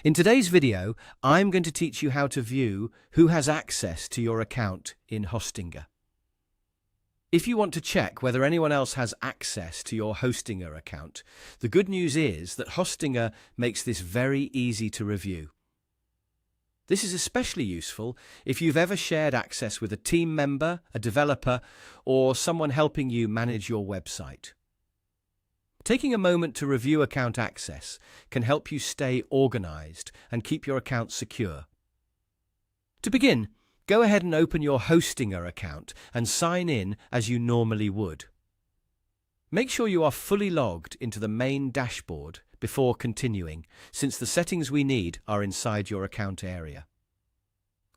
In today's video, I'm going to teach you how to view who has access to your account in Hostinger. If you want to check whether anyone else has access to your Hostinger account, the good news is that Hostinger makes this very easy to review. This is especially useful if you've ever shared access with a team member, a developer, or someone helping you manage your website. Taking a moment to review account access can help you stay organized and keep your account secure. To begin, go ahead and open your Hostinger account and sign in as you normally would. Make sure you are fully logged into the main dashboard before continuing, since the settings we need are inside your account area.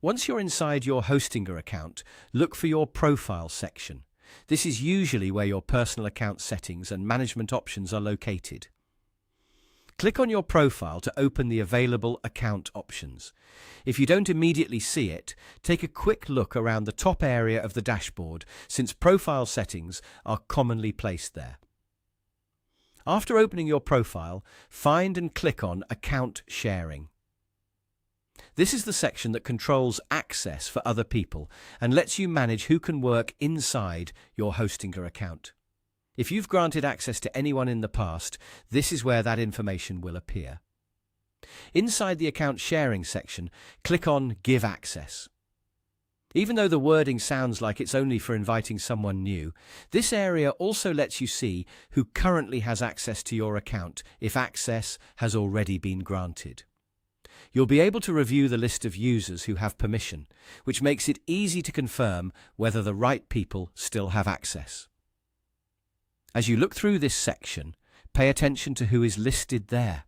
Once you're inside your Hostinger account, look for your Profile section. This is usually where your personal account settings and management options are located. Click on your profile to open the available account options. If you don't immediately see it, take a quick look around the top area of the dashboard, since profile settings are commonly placed there. After opening your profile, find and click on Account Sharing. This is the section that controls access for other people and lets you manage who can work inside your Hostinger account. If you've granted access to anyone in the past, this is where that information will appear. Inside the Account Sharing section, click on Give Access. Even though the wording sounds like it's only for inviting someone new, this area also lets you see who currently has access to your account if access has already been granted. You'll be able to review the list of users who have permission, which makes it easy to confirm whether the right people still have access. As you look through this section, pay attention to who is listed there.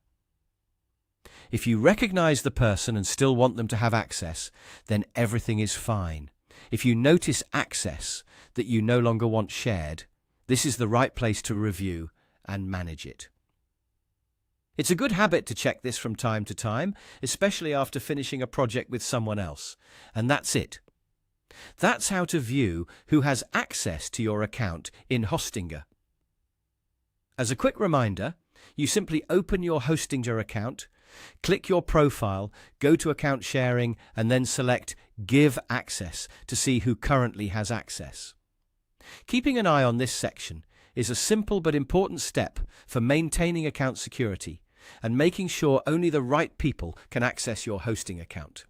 If you recognize the person and still want them to have access, then everything is fine. If you notice access that you no longer want shared, this is the right place to review and manage it. It's a good habit to check this from time to time, especially after finishing a project with someone else. And that's it. That's how to view who has access to your account in Hostinger. As a quick reminder, you simply open your Hostinger account, click your profile, go to Account Sharing, and then select Give Access to see who currently has access. Keeping an eye on this section is a simple but important step for maintaining account security and making sure only the right people can access your hosting account.